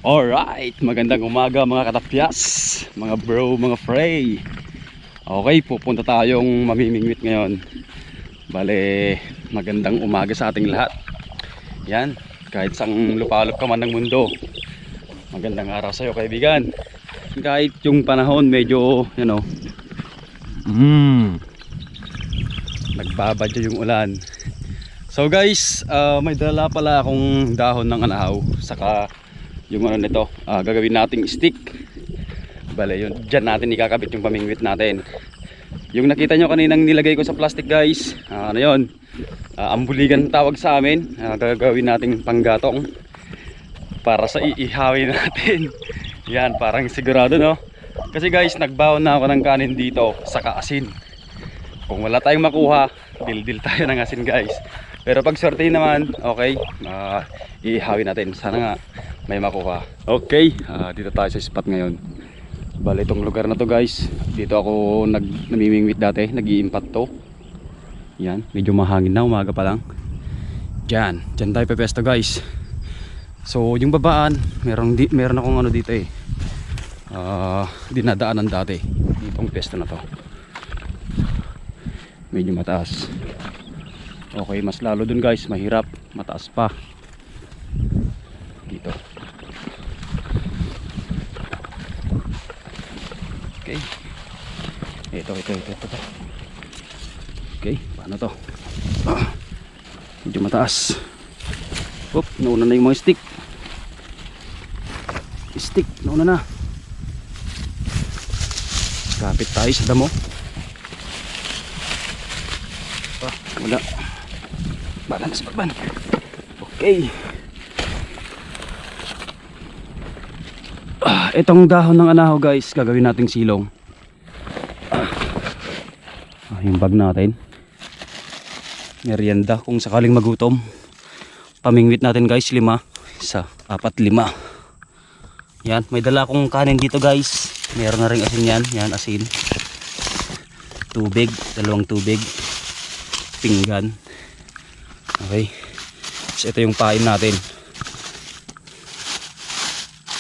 Alright, magandang umaga mga katapyas, mga bro, mga frey. Okay, pupunta tayong mamimingwit ngayon. Bale, magandang umaga sa ating lahat. Yan, kahit sang lupalop ka man ng mundo, magandang araw sa'yo kaibigan. Kahit yung panahon medyo, nagbabadyo yung ulan. So guys, may dala pala akong dahon ng anahaw, saka yung nito, gagawin nating stick. Bale, yun, dyan natin ikakabit yung pamingwit natin. Yung nakita nyo kaninang nilagay ko sa plastic guys, ambuligan tawag sa amin. Gagawin nating panggatong para sa iihawin natin. Yan, parang sigurado no. Kasi guys, nagbaon na ako ng kanin dito sa kaasin. Kung wala tayong makuha, dildil tayo ng asin guys. Pero pag swerte naman, okay, iihawin natin. Sana nga may makuha. Okay, dito tayo sa spot ngayon. Bale, itong lugar na to guys, dito ako namimingwit dati, nag-iimpat to. Yan, medyo mahangin na, umaga pa lang. Dyan tayo pepesto guys. So yung babaan, meron akong dito dinadaanan dati. Itong pesto na to medyo mataas. Okay, mas lalo dun guys, mahirap, mataas pa dito. Okay, ito. Okay, paano to? Medyo mataas. Oop, nauna na yung mga stick, nauna na. Kapit tayo sa damo. Wala, balance pa. Okay, itong dahon ng anahaw guys, gagawin nating silong. Yung bag natin, merienda kung sakaling magutom. Pamingwit natin guys, 5, 1, 4, 5. Yan, may dala akong kanin dito guys. Meron na ring asin yan, asin. Tubig, 2 tubig. Pinggan. Okay, so ito yung pain natin.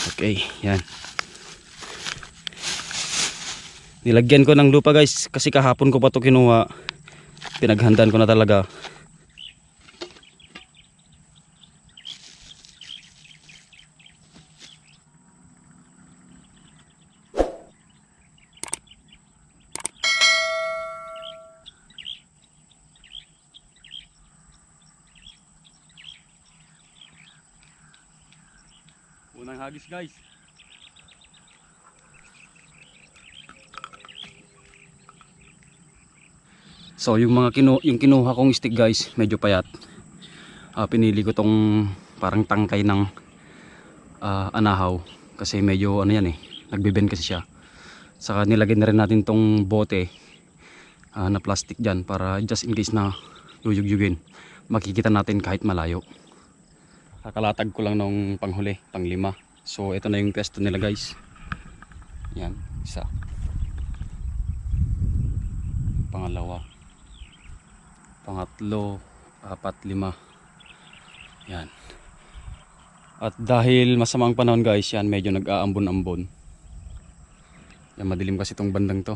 Okay, yan. Nilagyan ko ng lupa guys, kasi kahapon ko pa ito kinuha. Pinaghandaan ko na talaga. Unang hagis guys. So yung kinuha kong stick guys, medyo payat. Pinili ko tong parang tangkay ng anahaw kasi medyo nagbibend kasi siya. Saka nilagay na rin natin tong bote na plastic dyan para just in case na yuyugyugin, makikita natin kahit malayo. Kakalatag ko lang nung panghuli, pang 5. So ito na yung pwesto nila guys. Yan, 1, pangalawa, pangatlo, 4, 5. Yan. At dahil masamang panahon guys, yan medyo nag-aambon-ambon. Yan, madilim kasi itong bandang to.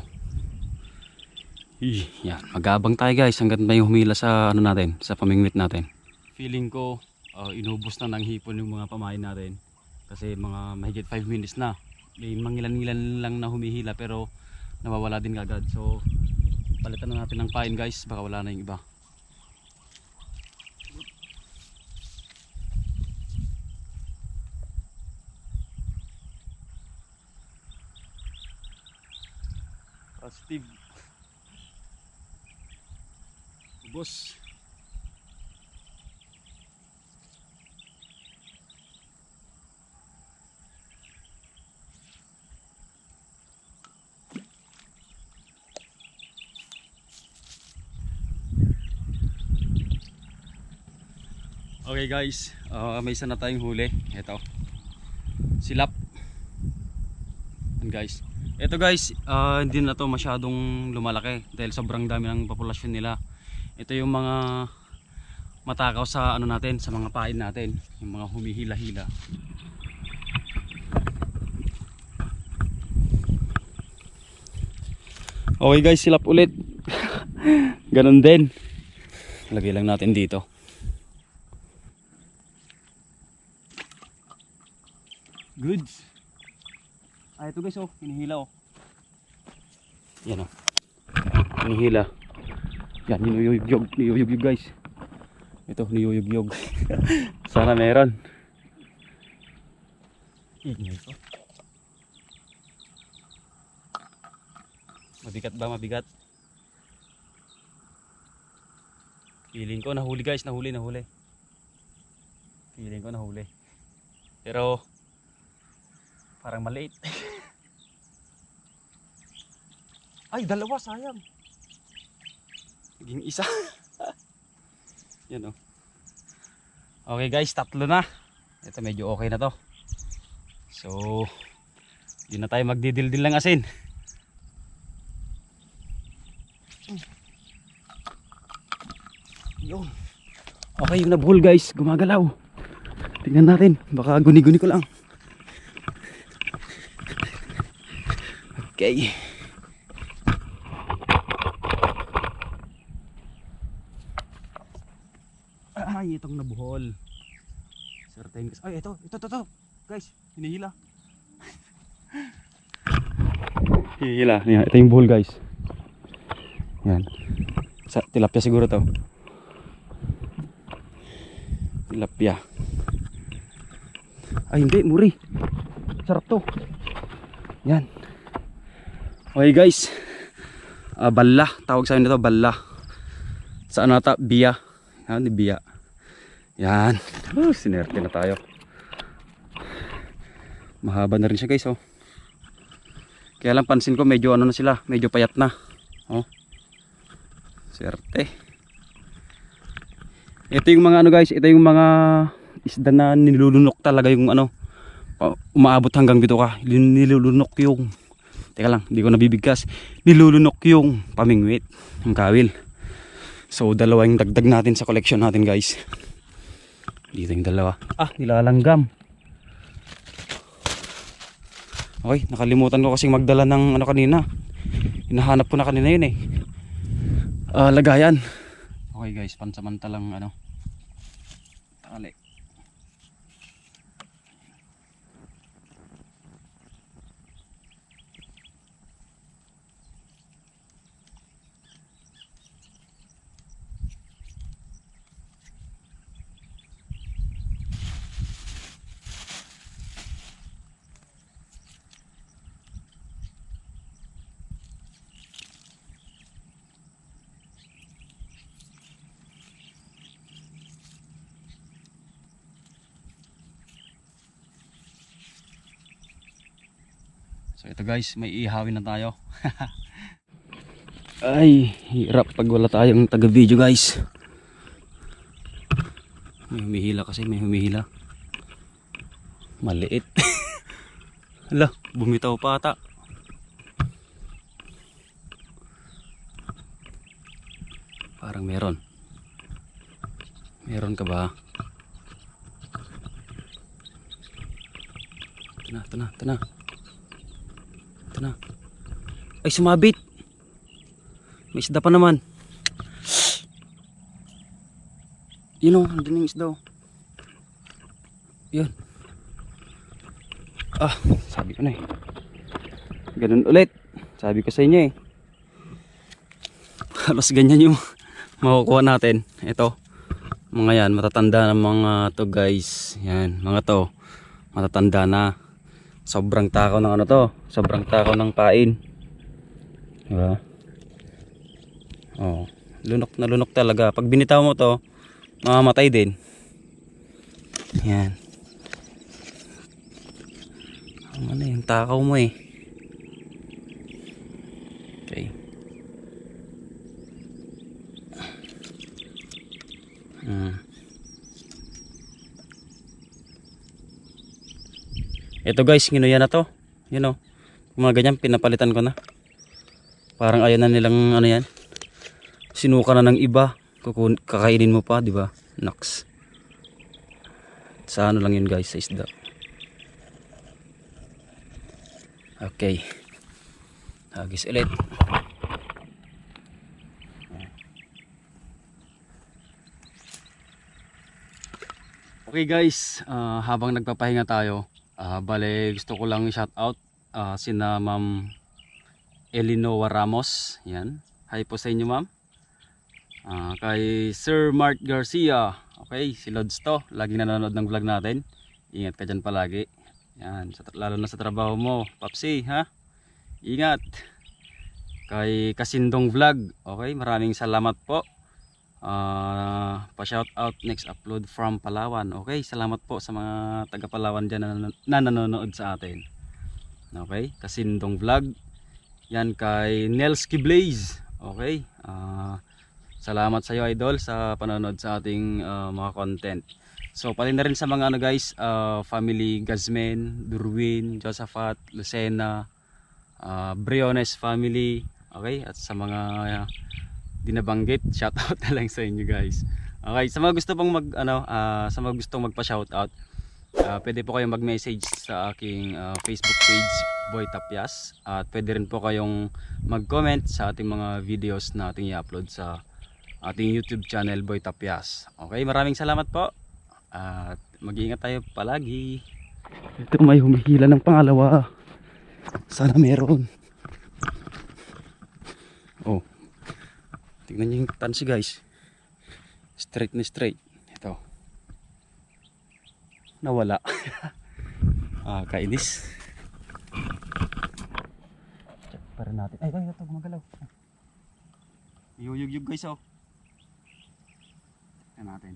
Yan, mag-aabang tayo guys hanggang may humila sa natin, sa pamingwit natin. Feeling ko inubos na ng hipon yung mga pamain natin kasi mga mahigit 5 minutes na. May mangilan-ngilan lang na humihila pero nawawala din agad. So palitan na natin ng pain guys, baka wala na yung iba. Steve, ubos. Okay guys, may isa na tayong huli. Ito, silap. And guys, ito guys, hindi na to masyadong lumalaki dahil sobrang dami ng populasyon nila. Ito yung mga matakaw sa natin, sa mga pain natin, yung mga humihila-hila. Okay guys, silap ulit. Ganon din. Lagay lang natin dito. Goods. Ito guys, oh, hinihila oh. Yan oh. Hinihila. Yan, niyuyugyog guys. Ito, niyuyugyog. Sana meron. Ingay ko. Mabigat ba? Mabigat? Feeling ko nahuli guys, nahuli. Feeling ko nahuli. Pero parang maliit. Ay, dalawa, sayang. Naging isa. Yan oh. Okay guys, tatlo na. Ito medyo okay na to. So, di na tayo magdidildil ng asin. Yun. Okay, yung nabuhol guys, gumagalaw. Tingnan natin, baka guni-guni ko lang. Okay. Ay, itong nabuhol. Certain guys. Ay, ito. Guys, hinihila. Hinihila. Yan, ito yung buhol guys. Yan. Sa tilapia siguro to. Tilapia. Ay, hindi, muri. Sarap to. Yan. Okay guys. Balla, tawag sa amin nito, balla. Saan nata? Biya. Yan, biya. Yan. Sinerte na tayo. Mahaba na rin siya guys, oh. Kaya lang pansin ko medyo ano na sila, medyo payat na. Oh. Swerte. Ito yung mga ano guys, ito yung mga isda na nilulunok talaga yung ano. Umaabot hanggang dito ka. Nilulunok yung, teka lang, hindi ko nabibigkas. Nilulunok yung pamingwit, yung kawil. So dalawa yung dagdag natin sa collection natin guys. Dito yung dalawa. Nilalanggam. Okay, nakalimutan ko kasing magdala ng ano kanina. Hinahanap ko na kanina yun eh. Lagayan. Okay guys, pansamantalang ano. Tali. So ito guys, may ihawin na tayo. Ay, hirap pag wala tayong taga video guys. May humihila kasi, may humihila. Maliit. Hala, bumitaw pa ata. Parang meron. Meron ka ba? Ito na. Ay, sumabit. May isda pa naman. Yun o, andun yung isda o. Yun. Sabi ko na eh. Ganun ulit. Sabi ko sa inyo eh. Halos ganyan yung makukuha natin. Ito. Mga yan, matatanda ng mga to guys. Yan, mga to. Matatanda na. Sobrang takaw ng ano to. Sobrang takaw ng pain. Diba? Oh, lunok na lunok talaga. Pag binitaw mo to, mamamatay din. Yan. Ano yung takaw mo eh. Okay. Ito guys, ginuya na to. Yun o. Mga ganyan, pinapalitan ko na. Parang ayaw na nilang ano yan. Sinuka na ng iba. Kakainin mo pa, di ba? Naks. Sa ano lang yun guys, sa isda. Okay. Hagis ulit. Okay guys, habang nagpapahinga tayo, bale gusto ko lang i-shout out sina Ma'am Elinoa Ramos. Yan. Hi po sa inyo ma'am. Kay Sir Mark Garcia. Okay, si Lods to. Lagi nanonood ng vlog natin. Ingat ka dyan palagi. Yan, lalo na sa trabaho mo. Papsi, ha? Ingat. Kay Kasindong Vlog. Okay, maraming salamat po. Pa-shout out next upload from Palawan. Okay, salamat po sa mga taga Palawan dyan na nanonood sa atin. Okay, Kasindong Vlog. Yan kay Nelski Blaze. Okay, salamat sa iyo idol sa panonood sa ating mga content. So pati na rin sa mga ano guys, family Gazmen, Durwin, Josaphat, Lucena, Briones family. Okay, at sa mga di nabanggit, shoutout na lang sa inyo guys. Okay, sa mga gusto pong sa mga gustong magpa-shoutout, pwede po kayong mag-message sa aking Facebook page Boy Tapyas, at pwede rin po kayong mag-comment sa ating mga videos na ating i-upload sa ating YouTube channel Boy Tapyas. Okay, maraming salamat po. At mag-iingat tayo palagi. Ito may humihila ng pangalawa. Sana meron. Oh. Tingnan niyo yung tansi guys. Straight na straight. Ito. Nawala. Kainis. Check para natin. Ay, ito gumagalaw. Iyuyug-yug guys oh. Tingnan natin.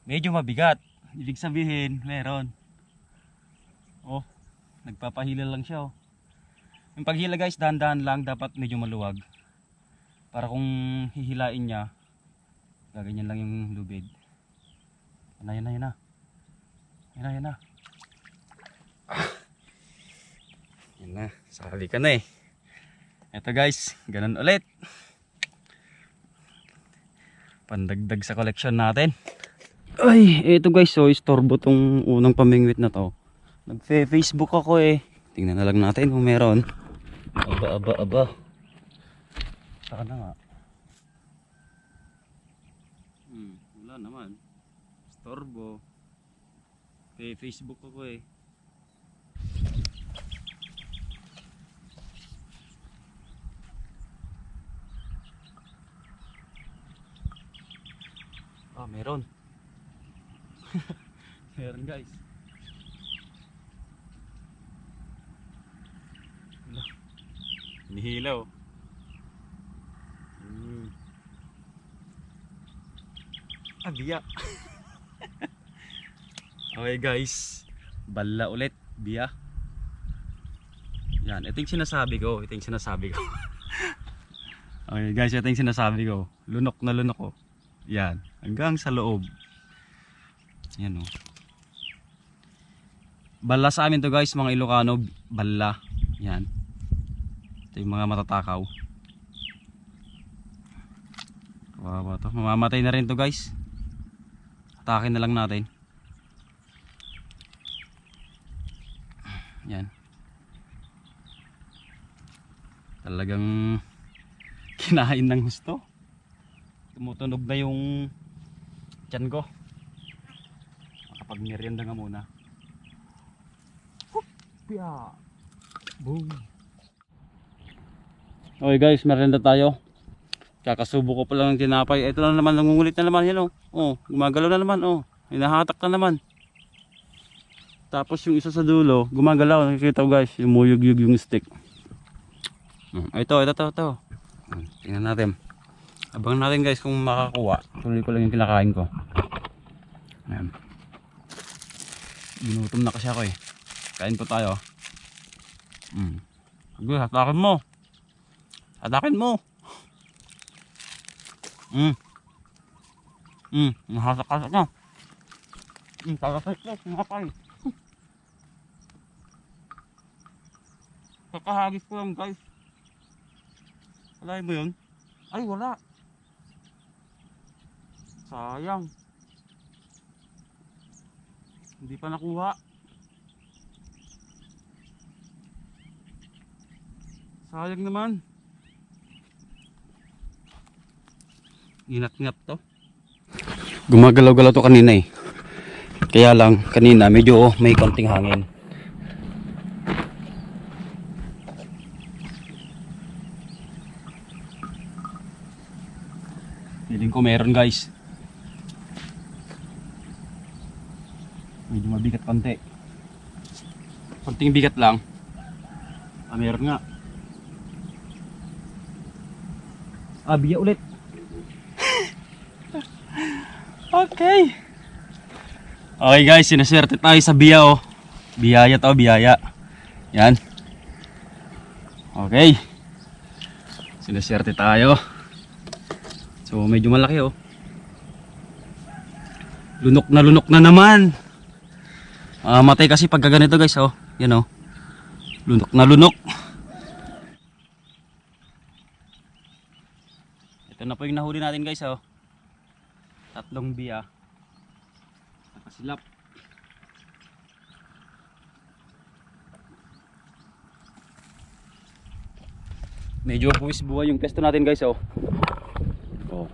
Medyo mabigat. Ibig sabihin, meron. Oh, nagpapahila lang siya oh. Yung paghila guys, dahan-dahan lang, dapat medyo maluwag. Para kung hihilain niya, gaganyan lang yung lubid. Yan na. Yan na. Yan na, sakali ka na eh. Eto guys, ganun ulit. Pandagdag sa collection natin. Ay, eto guys, so istorbo tong unang pamingwit na to. Nag-Facebook ako eh. Tingnan na lang natin kung meron. Aba. Saka na nga. Wala naman. Storbo. Kay Facebook ako eh. Meron. Meron guys. Hinihilaw. Biya. Okay guys, bala ulit, biya. Yan, ito yung sinasabi ko. Okay guys, ito yung sinasabi ko. Lunok na lunok ko. Yan, hanggang sa loob. Yan oh. Bala sa amin to guys, mga Ilocano, bala. Yan. Ito yung mga matatakaw. Kawawa to. Mamamatay na rin to guys. Atakin na lang natin. Yan. Talagang kinain ng gusto. Tumutunog na yung tiyan ko. Makapag-merienda nga muna. Hupya! Boom! Okay guys, merienda tayo. Kakasubo ko pa lang ng tinapay. Ito na naman, nangungulit na naman yan oh. Oh, gumagalaw na naman oh. Hinahatak na naman. Tapos yung isa sa dulo, gumagalaw. Nakikita ko guys, yumuyug-yug yung stick. Ito. Tingnan natin. Abangan natin guys kung makakuha. Tuloy ko lang yung kinakain ko. Ayan. Ginutom na kasi ako eh. Kain po tayo. Sige, hatakin mo. Nahasak-hasak na. Talasay ko, sinapay. Kakahagis ko lang guys. Wala mo yun? Ay wala. Sayang. Hindi pa nakuha. Sayang naman. Ingat-ingat to. Gumagalaw-galaw to kanina eh. Kaya lang kanina medyo may konting hangin. Feeling ko meron guys. Medyo mabigat konti. Konting bigat lang. Meron nga. Biya ulit. Okay. Okay guys, sinaswerte tayo sa biya oh. Biyaya to, biyaya. Yan. Okay. Sinaswerte tayo. So medyo malaki oh. Lunok na naman. Matay kasi pagka ganito guys oh. Yan oh. Lunok na lunok. Ito na po yung nahuli natin guys oh. 3 biya. Nakasilap. Medyo buwis buhay yung pesto natin guys oh. Oh.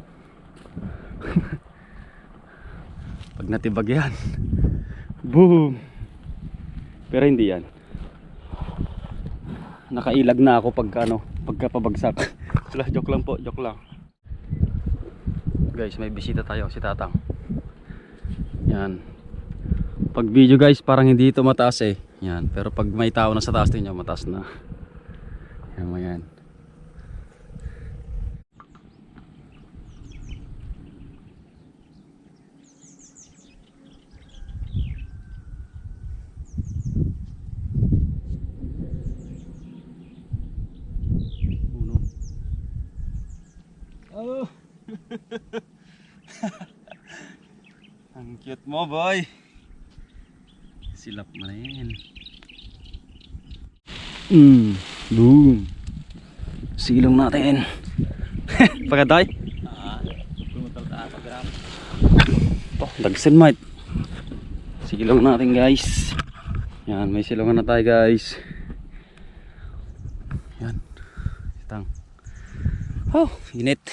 Pag natibag yan. Boom. Pero hindi yan. Nakailag na ako pagka pabagsak. Joke lang po, joke lang. Guys, may bisita tayo, si Tatang. Yan. Pag video guys, parang hindi ito mataas eh. Yan, pero pag may tao na sa taas niyo, mataas na. Yan mo yan. Oh. Ang cute mo boy. Silap mo na yan. Boom. Silong natin. Pagkatay? Pumutal ka pa gram. Oh, dagsin mate. Silong natin guys. Yan, may silongan na tayo guys. Yan. Itang. Oh, init.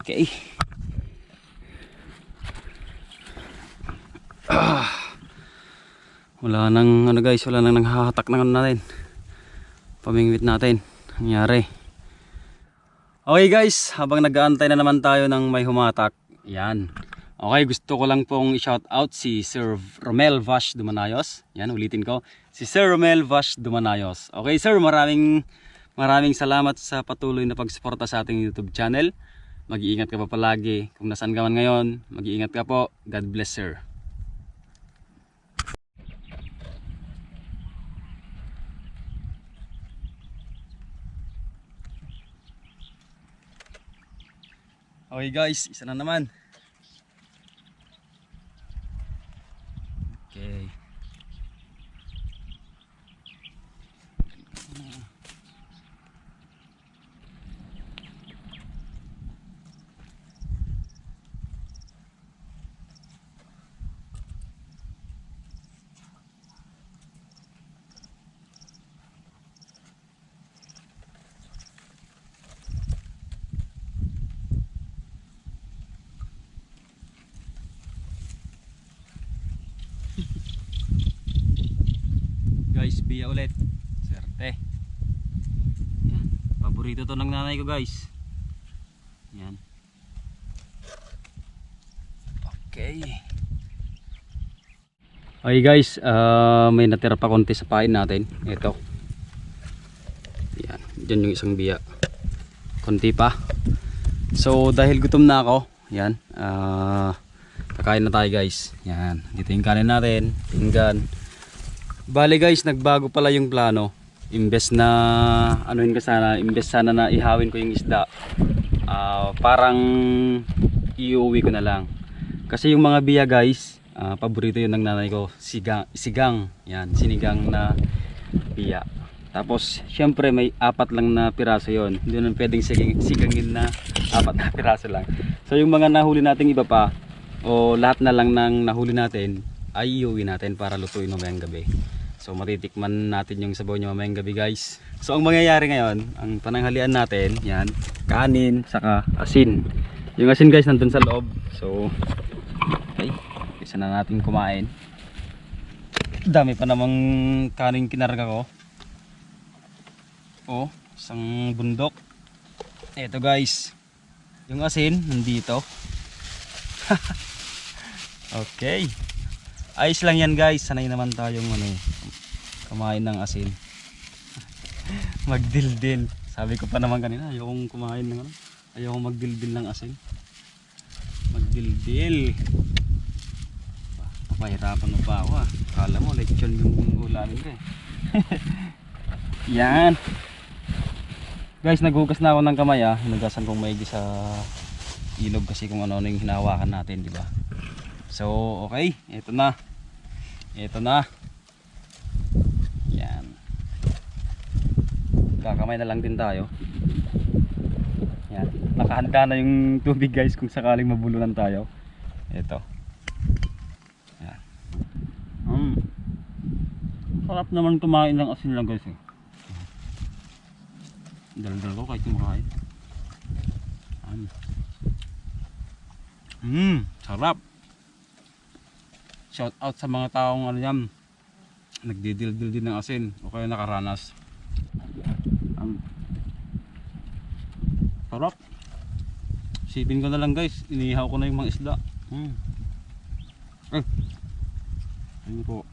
Okay. Wala nang guys, wala nang nanghahatak na natin. Pamingwit natin. Nangyari. Okay guys, habang nag-aantay na naman tayo ng may humatak. Yan. Okay, gusto ko lang pong i-shout out si Sir Romel Vash Dumanayos. Yan, ulitin ko. Si Sir Romel Vash Dumanayos. Okay sir, maraming salamat sa patuloy na pagsuporta sa ating YouTube channel. Mag-iingat ka pa palagi. Kung nasaan ka man ngayon, mag-iingat ka po. God bless sir. Okay guys, isa na naman. Okay. Guys, biya ulit. Swerte. Yan. Paborito to ng nanay ko guys. Yan. Okay. Okay guys, may natira pa konti sa pain natin. Ito. Yan. Diyan yung isang biya. Konti pa. So dahil gutom na ako, yan. Kakain na tayo guys. Yan. Dito yung kanin natin. Pinggan. Bale guys, nagbago pala yung plano. Imbes na imbes sana na ihawin ko yung isda. Parang iuwi ko na lang. Kasi yung mga biya guys, paborito yun ng nanay ko, sigang. Yan, sinigang na biya. Tapos syempre may 4 lang na piraso yon. Hindi naman pwedeng sigangin na 4 na piraso lang. So yung mga nahuli nating iba pa, o lahat na lang ng nahuli natin ay iuwi natin para lutuin mamayang gabi. So matitikman natin yung sabaw niya mamayang gabi guys. So ang mangyayari ngayon, ang pananghalian natin, yan, kanin, saka asin. Yung asin guys nandun sa loob. So, okay, isa na natin kumain. Dami pa namang kanin kinarga ko. Oh, isang bundok. Eto guys, yung asin nandito. Okay. Ayos lang yan guys, sanay naman tayong kumain ng asin. Magdildil. Sabi ko pa naman kanina, ayokong kumain ng ayokong magdildil ng asin. Magdildil. Papahirapan mo pa ako ah. Kala mo lechon yung ulamin ko eh. Yan. Guys, naghugas na ako ng kamay ah. Hinugasan kong maigi sa ilog kasi kung ano yung hinahawakan natin, di ba? So, okay, ito na. Ito na. Yan. Kakamay na lang din tayo. Yan. Nakahanda na yung tubig guys kung sakaling mabulunan tayo. Ito. Yan. Sarap naman kumain ng asin lang guys eh. Dal-dal ko kahit kumakain. Sarap. Shout out sa mga taong yan, nagdidildil din ng asin o kaya nakaranas. Sarap. Sipin ko na lang guys, inihaw ko na yung mga isda. Ayun po.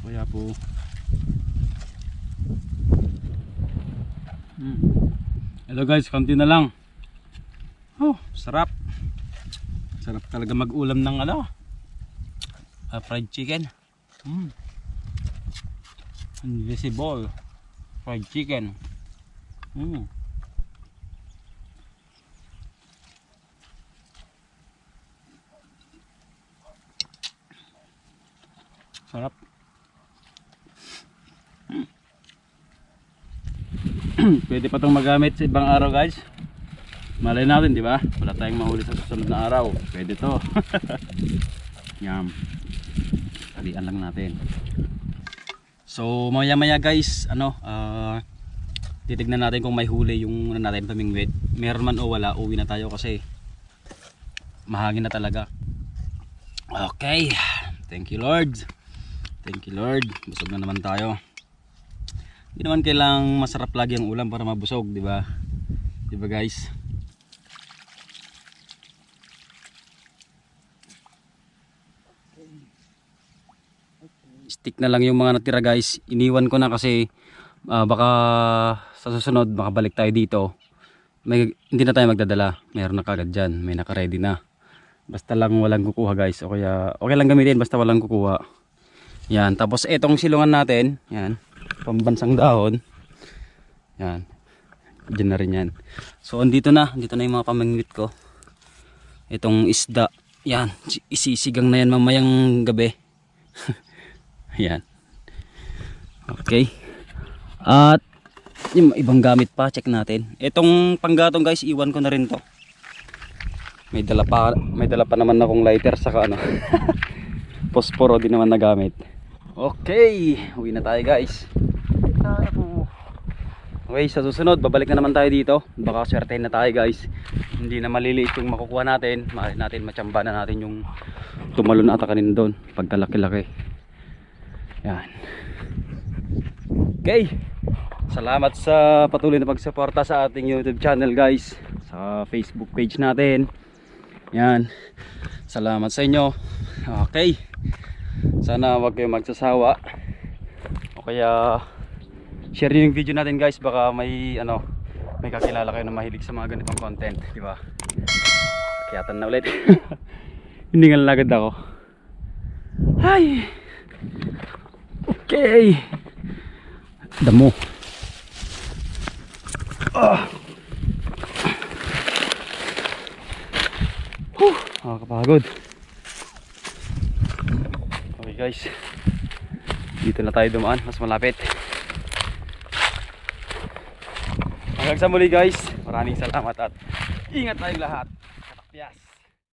Kaya po. Hello guys, konti na lang. Oh, sarap. Sarap talaga mag-ulam ng fried chicken. Invisible fried chicken. Sarap. Pwede pa itong magamit sa ibang araw guys. Malay natin, di ba? Wala tayong mahuli sa susunod na araw. Pwede to. Yum. Talian lang natin. So, maya-maya guys, titignan natin kung may huli yung natin pamingwit. Meron man o wala, uwi na tayo kasi mahangin na talaga. Okay. Thank you Lord. Thank you Lord. Busog na naman tayo. Hindi naman kailangang masarap lagi ang ulam para mabusog, di ba? Di ba guys? Stick na lang yung mga natira guys. Iniwan ko na kasi baka sa susunod makabalik tayo dito. Hindi na tayo magdadala. Meron na kagad dyan. May naka-ready na. Basta lang walang kukuha guys. O kaya okay lang gamitin basta walang kukuha. Yan. Tapos etong silungan natin. Yan. Pambansang dahon. Yan. Diyan na rin yan. So andito na. Andito na yung mga pamangwit ko. Itong isda. Yan. Isisigang na yan mamayang gabi. Yan. Okay. At yung ibang gamit pa, check natin. Itong panggatong guys, iwan ko na rin to. May dala pa naman akong lighter saka posporo din naman na gamit. Okay, uwi na tayo guys. Okay, sa susunod babalik na naman tayo dito. Baka swertehin na tayo guys. Hindi na maliliit yung makukuha natin. Mahal natin, matsamba na natin yung tumalon ata kanin doon. Pagkalaki-laki. Yan. Okay. Salamat sa patuloy na pagsuporta sa ating YouTube channel guys. Sa Facebook page natin. Yan. Salamat sa inyo. Okay. Sana wag kayong magsasawa. O kaya share niyo yung video natin guys. Baka may may kakilala kayo na mahilig sa mga ganitong content, di ba? Akyatan na ulit. Hindi nga lagad ako. Hi. Okay. Damo. Nakakapagod. Okay guys. Dito na tayo dumaan, mas malapit. Hanggang sa muli guys. Maraming salamat at ingat tayong lahat. Katakpiyas.